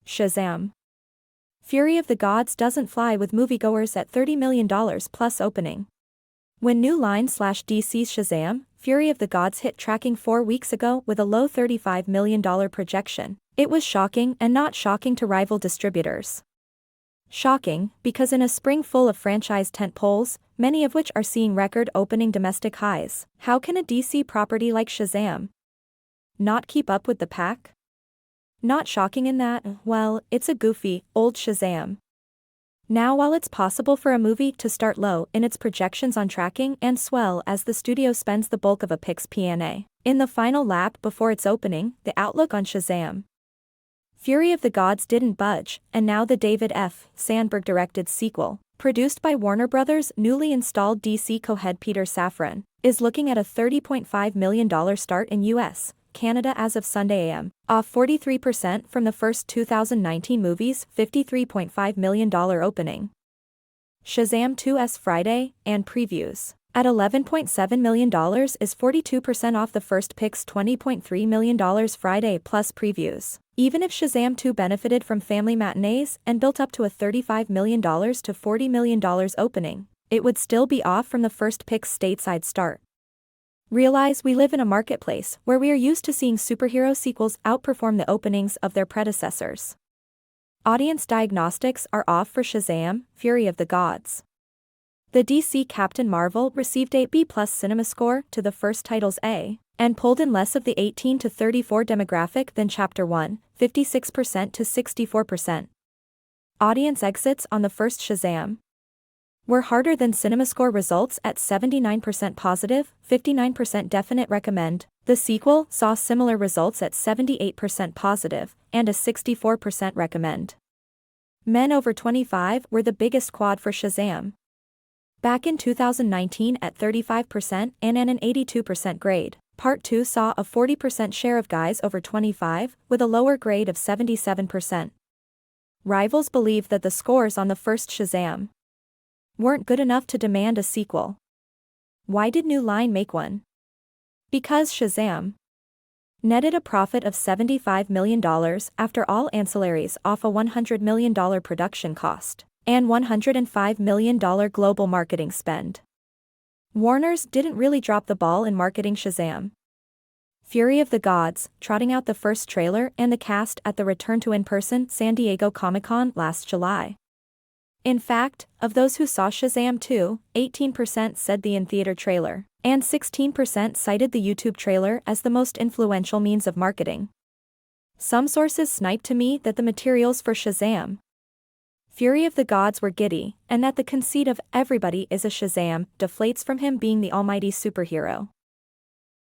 Shazam. Fury of the Gods doesn't fly with moviegoers at $30 million plus opening. When New Line/DC's Shazam, Fury of the Gods hit tracking 4 weeks ago with a low $35 million projection, it was shocking and not shocking to rival distributors. Shocking, because in a spring full of franchise tentpoles, many of which are seeing record opening domestic highs, how can a DC property like Shazam not keep up with the pack? Not shocking in that, well, it's a goofy, old Shazam. Now while it's possible for a movie to start low in its projections on tracking and swell as the studio spends the bulk of a pic's P&A, in the final lap before its opening, the outlook on Shazam. Fury of the Gods didn't budge, and now the David F. Sandberg-directed sequel, produced by Warner Bros.' newly installed DC co-head Peter Safran, is looking at a $30.5 million start in US, Canada as of Sunday AM, off 43% from the first 2019 movie's $53.5 million opening. Shazam 2's Friday, and previews, at $11.7 million is 42% off the first pick's $20.3 million Friday plus previews. Even if Shazam 2 benefited from family matinees and built up to a $35 million to $40 million opening, it would still be off from the first pick's stateside start. Realize we live in a marketplace where we are used to seeing superhero sequels outperform the openings of their predecessors. Audience diagnostics are off for Shazam, Fury of the Gods. The DC Captain Marvel received a B+ cinema score to the first title's A, and pulled in less of the 18 to 34 demographic than Chapter 1, 56% to 64%. Audience exits on the first Shazam were harder than CinemaScore results at 79% positive, 59% definite recommend. The sequel saw similar results at 78% positive, and a 64% recommend. Men over 25 were the biggest quad for Shazam, back in 2019 at 35% and an 82% grade. Part 2 saw a 40% share of guys over 25, with a lower grade of 77%. Rivals believe that the scores on the first Shazam weren't good enough to demand a sequel. Why did New Line make one? Because Shazam netted a profit of $75 million after all ancillaries off a $100 million production cost, and $105 million global marketing spend. Warner's didn't really drop the ball in marketing Shazam. Fury of the Gods, trotting out the first trailer and the cast at the return to in-person San Diego Comic-Con last July. In fact, of those who saw Shazam 2, 18% said the in-theater trailer, and 16% cited the YouTube trailer as the most influential means of marketing. Some sources sniped to me that the materials for Shazam Fury of the Gods were giddy, and that the conceit of everybody is a Shazam deflates from him being the almighty superhero.